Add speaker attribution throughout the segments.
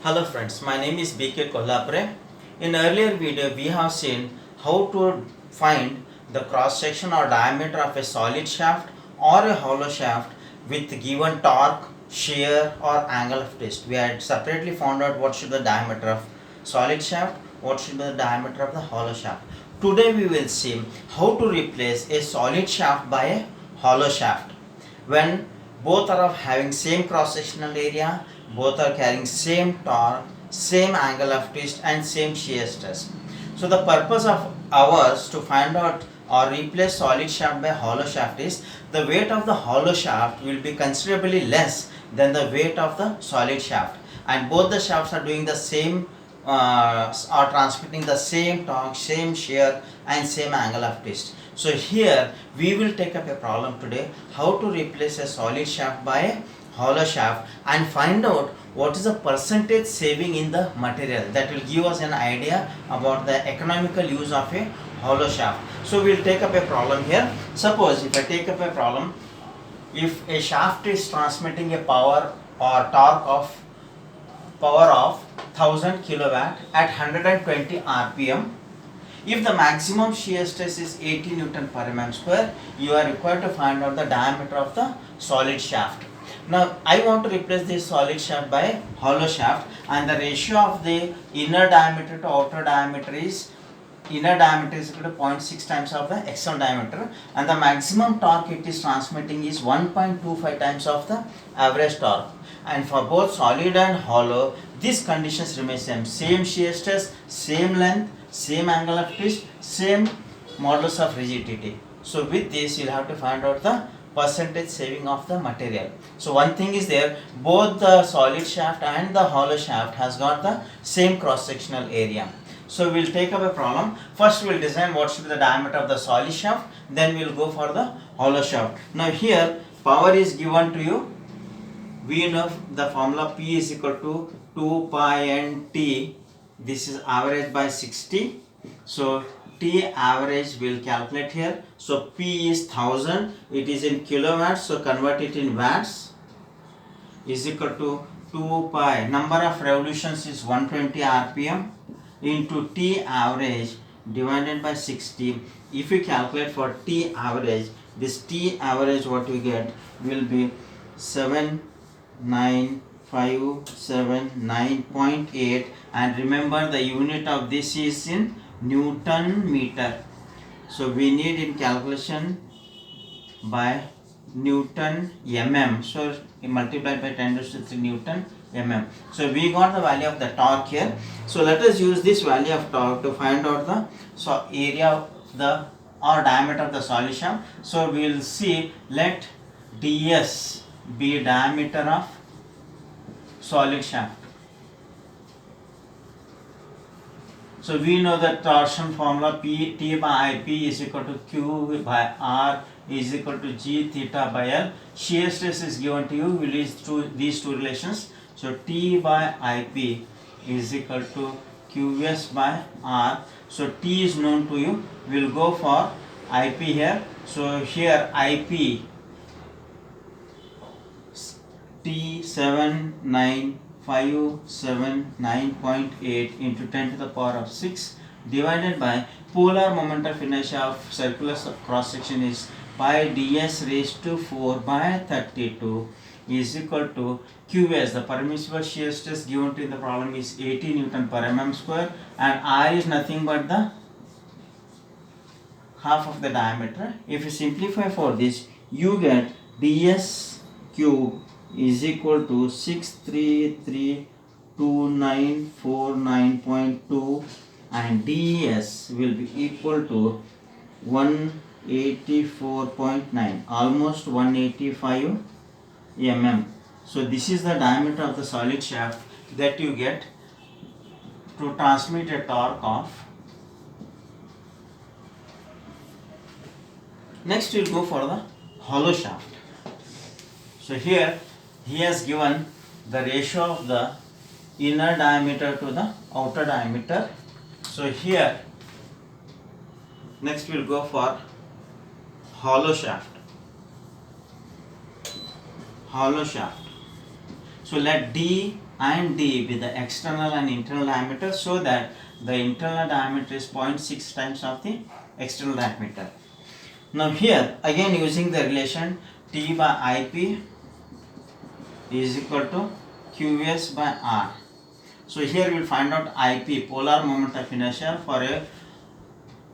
Speaker 1: Hello friends, my name is BK Kollapure. In earlier video we have seen how to find the cross section or diameter of a solid shaft or a hollow shaft with given torque, shear or angle of twist. We had separately found out what should be the diameter of solid shaft, what should be the diameter of the hollow shaft. Today we will see how to replace a solid shaft by a hollow shaft when both are of having same cross sectional area, both are carrying same torque, same angle of twist and same shear stress. So the purpose of ours to find out or replace solid shaft by hollow shaft is the weight of the hollow shaft will be considerably less than the weight of the solid shaft, and both the shafts are doing the same are transmitting the same torque, same shear and same angle of twist. So here we will take up a problem today how to replace a solid shaft by a hollow shaft and find out what is the percentage saving in the material. That will give us an idea about the economical use of a hollow shaft. So we will take up a problem here. Suppose if I take up a problem, if a shaft is transmitting a power or torque of 1000 kilowatt at 120 rpm. If the maximum shear stress is 80 Newton per mm square, you are required to find out the diameter of the solid shaft. Now I want to replace this solid shaft by a hollow shaft, and the ratio of the inner diameter to outer diameter is equal to 0.6 times of the external diameter, and the maximum torque it is transmitting is 1.25 times of the average torque. And for both solid and hollow, these conditions remain same shear stress, same length, same angle of twist, same modulus of rigidity. So with this you will have to find out the percentage saving of the material. So one thing is there, both the solid shaft and the hollow shaft has got the same cross sectional area. So we'll take up a problem. First we'll design what should be the diameter of the solid shaft, then we'll go for the hollow shaft. Now here power is given to you. We know the formula P is equal to 2 pi n T. This is average by 60. So T average will calculate here. So P is 1000. It is in kilowatts. So convert it in watts. Is equal to 2 pi. Number of revolutions is 120 rpm into T average divided by 60. If you calculate for T average, this T average what we get will be 79579.8, and remember the unit of this is in Newton meter. So we need in calculation by Newton mm. So multiplied by 10 to the 3 Newton mm. So we got the value of the torque here. So let us use this value of torque to find out the area of the or diameter of the solid shaft. So we will see, let ds be diameter of solid shaft. So we know the torsion formula T by IP is equal to Q by R is equal to G theta by L. Shear stress is given to you. We will use these two relations. So T by IP is equal to QS by R. So T is known to you. We will go for IP here. So here IP T7959.8 into 10 to the power of 6 divided by polar moment of inertia of circular cross section is pi ds raised to 4 by 32 is equal to QS. The permissible shear stress given to in the problem is 80 Newton per mm square, and R is nothing but the half of the diameter. If you simplify for this, you get ds cube is equal to 6332949.2, and ds will be equal to 184.9, almost 185 mm. So this is the diameter of the solid shaft that you get to transmit a torque of. Next we'll go for the hollow shaft. So here he has given the ratio of the inner diameter to the outer diameter. So here next we'll go for hollow shaft. So let D and D be the external and internal diameter, so that the internal diameter is 0.6 times of the external diameter. Now here again using the relation T by IP is equal to QS by R. So here we will find out IP, polar moment of inertia, for a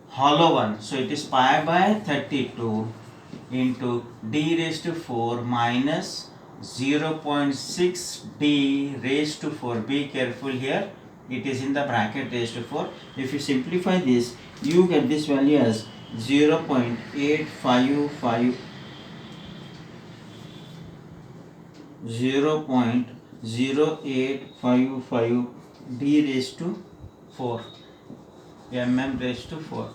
Speaker 1: hollow one. So it is pi by 32 into D raised to 4 minus 0.6 D raised to 4. Be careful here, it is in the bracket raised to 4. If you simplify this, you get this value as 0.855 D raised to 4 mm raised to 4.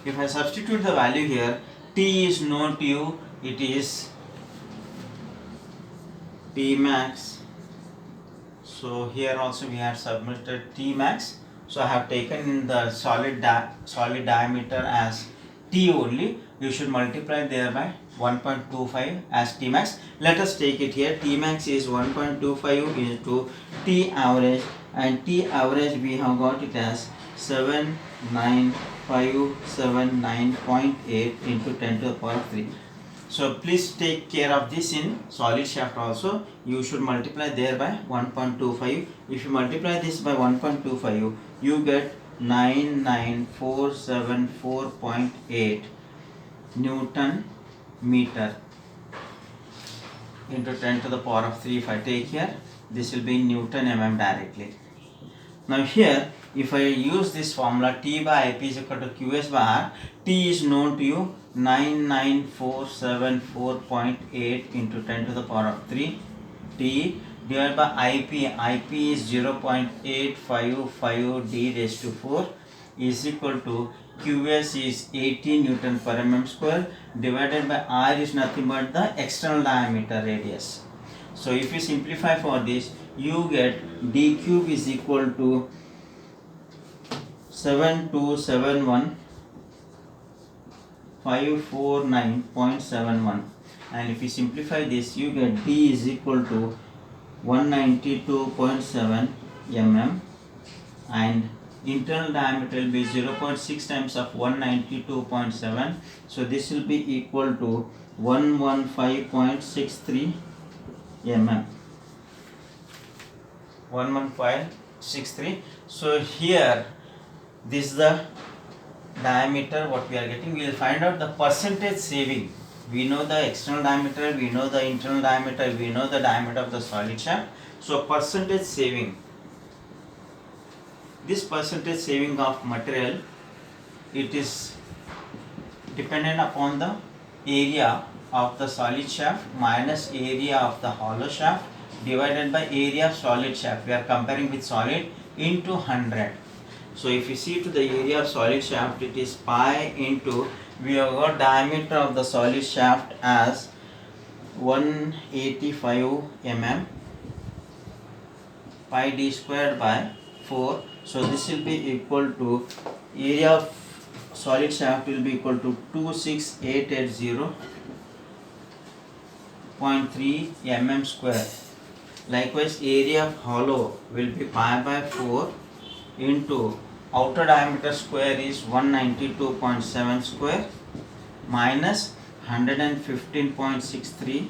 Speaker 1: If I substitute the value here, T is known to you, it is T max. So here also we have submitted T max. So I have taken in the solid diameter as T only. You should multiply there by 1.25 as T max. Let us take it here. T max is 1.25 into T average, and T average we have got it as 79579.8 into 10 to the power 3. So please take care of this in solid shaft also. You should multiply there by 1.25. If you multiply this by 1.25, you get 99474.8 Newton meter into 10 to the power of 3. If I take here, this will be Newton mm directly. Now here, if I use this formula, T by IP is equal to QS by R, T is known to you, 99474.8 into 10 to the power of 3, T divided by IP is 0.855 D raised to 4 is equal to QS is 80 Newton per mm square divided by R is nothing but the external diameter radius. So if you simplify for this, you get D cube is equal to 7271,549.71, and if you simplify this, you get D is equal to 192.7 mm, and internal diameter will be 0.6 times of 192.7, so this will be equal to 115.63 mm. 115.63. So here this is the diameter what we are getting. We will find out the percentage saving. We know the external diameter, we know the internal diameter, we know the diameter of the solid shaft. So percentage saving, this percentage saving of material, it is dependent upon the area of the solid shaft minus area of the hollow shaft divided by area of solid shaft. We are comparing with solid into 100. So if you see to the area of solid shaft, it is pi into, we have got diameter of the solid shaft as 185 mm, pi d squared by 4. So this will be equal to, area of solid shaft will be equal to 26880.3 mm square. Likewise, area of hollow will be pi by 4 into outer diameter square is 192.7 square minus 115.63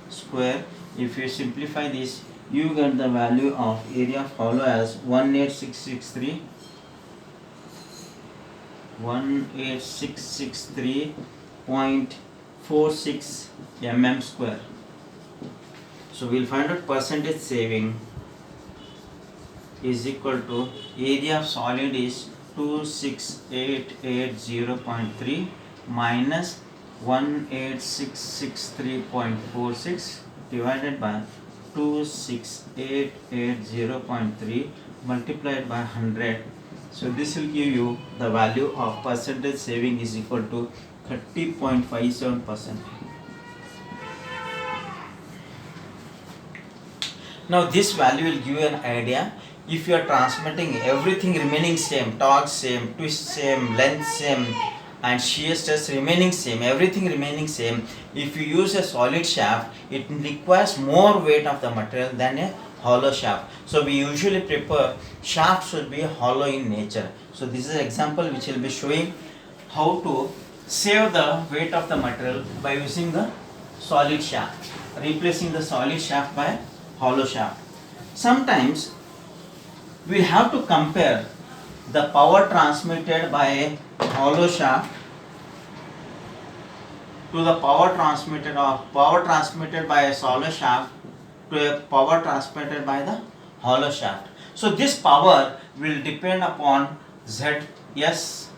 Speaker 1: square. If you simplify this, you get the value of area of hollow as 18663.46 mm square. So we will find out percentage saving is equal to, area of solid is 26880.3 minus 18663.46 divided by 26880.3 multiplied by 100. So this will give you the value of percentage saving is equal to 30.57%. Now this value will give you an idea. If you are transmitting everything remaining same, torque same, twist same, length same, and shear stress remaining same, everything remaining same, if you use a solid shaft, it requires more weight of the material than a hollow shaft. So we usually prefer shaft should be hollow in nature. So this is an example which will be showing how to save the weight of the material by using the solid shaft, replacing the solid shaft by hollow shaft. Sometimes we have to compare the power transmitted by a hollow shaft to the power transmitted by a solid shaft to a power transmitted by the hollow shaft. So this power will depend upon ZPS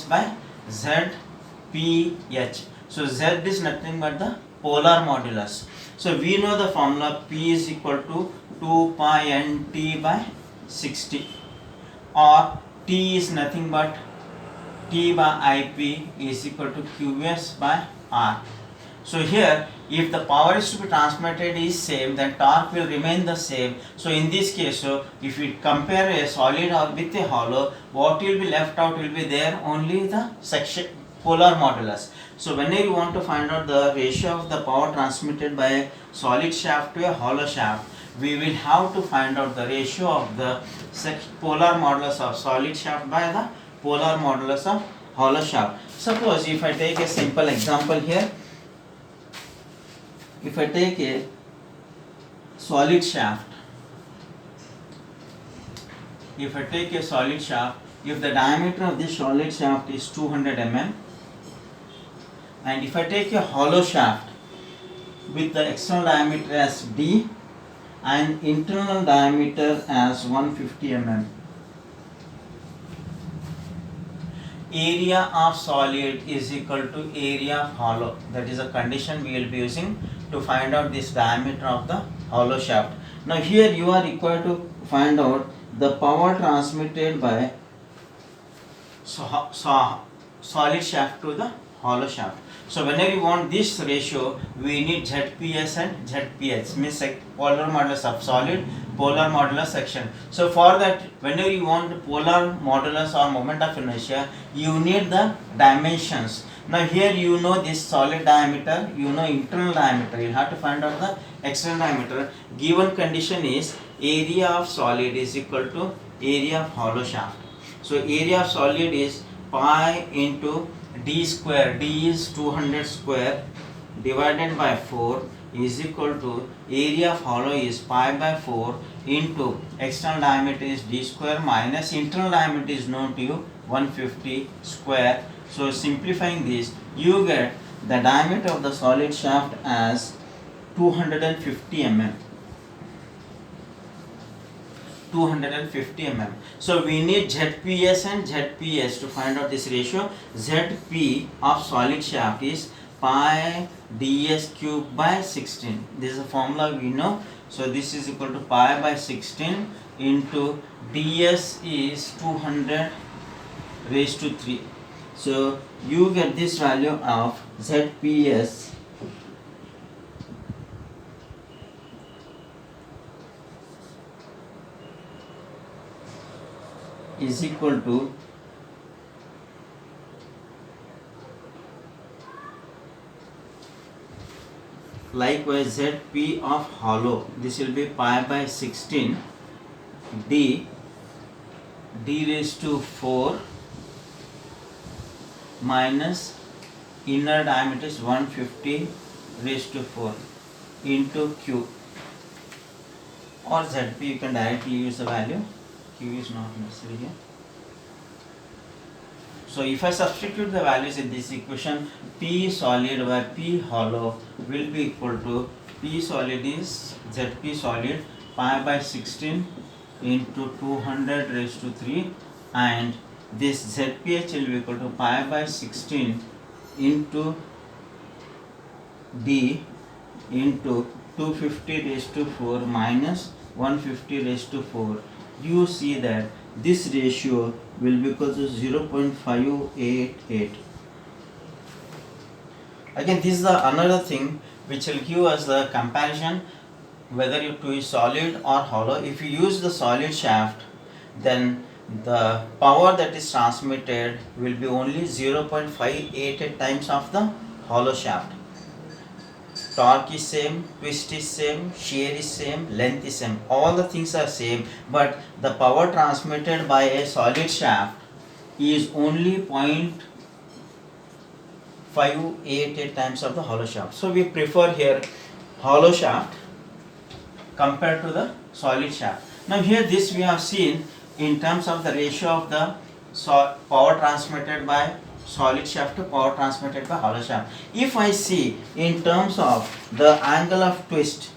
Speaker 1: by ZPH. So Z is nothing but the polar modulus. So we know the formula P is equal to 2 pi nt by 60, or T is nothing but T by IP is equal to QS by R. So here, if the power is to be transmitted is same, then torque will remain the same. So in this case, so if we compare a solid or with a hollow, what will be left out will be there only the section polar modulus. So whenever you want to find out the ratio of the power transmitted by a solid shaft to a hollow shaft, we will have to find out the ratio of the polar modulus of solid shaft by the polar modulus of hollow shaft. Suppose if I take a simple example here, if I take a solid shaft, if the diameter of this solid shaft is 200 mm, and if I take a hollow shaft with the external diameter as D and internal diameter as 150 mm, area of solid is equal to area of hollow. That is a condition we will be using to find out this diameter of the hollow shaft. Now here you are required to find out the power transmitted by solid shaft to the hollow shaft. So whenever you want this ratio, we need ZPS and ZPH, means polar modulus of solid, polar modulus section. So for that, whenever you want polar modulus or moment of inertia, you need the dimensions. Now here you know this solid diameter, you know internal diameter, you have to find out the external diameter. Given condition is area of solid is equal to area of hollow shaft. So area of solid is pi into D square, D is 200 square divided by 4 is equal to area of hollow is pi by 4 into external diameter is D square minus internal diameter is known to you 150 square. So simplifying this, you get the diameter of the solid shaft as 250 mm. 250 mm. So we need ZPS and ZPS to find out this ratio. ZP of solid shaft is pi ds cube by 16. This is a formula we know. So this is equal to pi by 16 into ds is 200 raised to 3. So you get this value of ZPS is equal to likewise ZP of hollow, this will be pi by 16 D raised to 4 minus inner diameter is 150 raised to 4 into Q, or ZP you can directly use the value, Q is not necessary here. So if I substitute the values in this equation, P solid by P hollow will be equal to P solid is ZP solid pi by 16 into 200 raised to 3, and this ZPH will be equal to pi by 16 into D into 250 raised to 4 minus 150 raised to 4. You see that this ratio will be equal to 0.588. Again, this is the another thing which will give us the comparison whether it is solid or hollow. If you use the solid shaft, then the power that is transmitted will be only 0.588 times of the hollow shaft. Torque is same, twist is same, shear is same, length is same, all the things are same, but the power transmitted by a solid shaft is only 0.588 times of the hollow shaft. So we prefer here hollow shaft compared to the solid shaft. Now here this we have seen in terms of the ratio of the power transmitted by solid shaft to power transmitted by hollow shaft. If I see in terms of the angle of twist,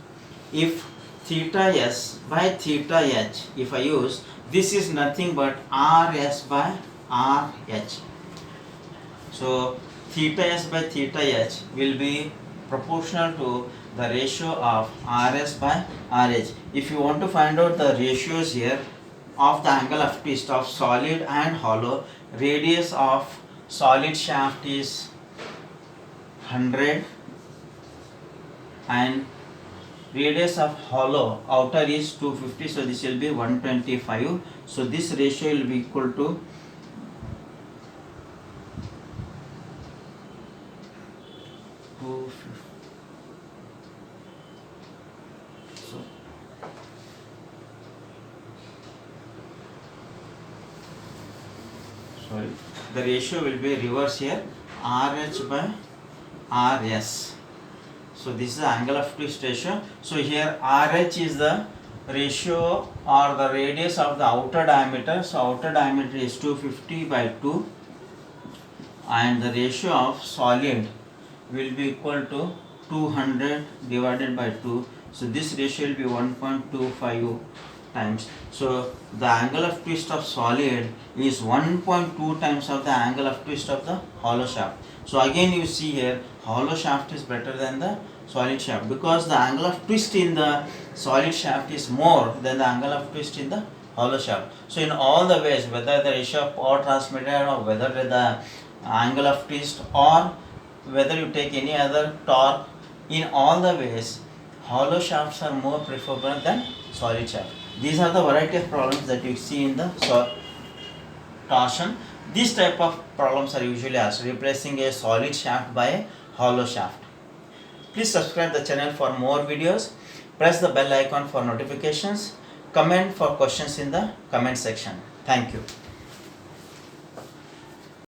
Speaker 1: if theta s by theta h, if I use, this is nothing but rs by rh. So theta s by theta h will be proportional to the ratio of rs by rh. If you want to find out the ratios here of the angle of twist of solid and hollow, radius of solid shaft is 100 and radius of hollow outer is 250, so this will be 125. So this ratio will be equal to 250. So sorry, the ratio will be reverse here, RH by RS. So this is the angle of twist ratio. So here RH is the ratio or the radius of the outer diameter. So outer diameter is 250 by 2 and the ratio of solid will be equal to 200 divided by 2. So this ratio will be 1.25 times. So the angle of twist of solid is 1.2 times of the angle of twist of the hollow shaft. So again you see here hollow shaft is better than the solid shaft because the angle of twist in the solid shaft is more than the angle of twist in the hollow shaft. So in all the ways, whether the ratio of power transmitted or whether the angle of twist or whether you take any other torque, in all the ways hollow shafts are more preferable than solid shaft. These are the variety of problems that you see in the torsion. These type of problems are usually asked, replacing a solid shaft by a hollow shaft. Please subscribe the channel for more videos. Press the bell icon for notifications. Comment for questions in the comment section. Thank you.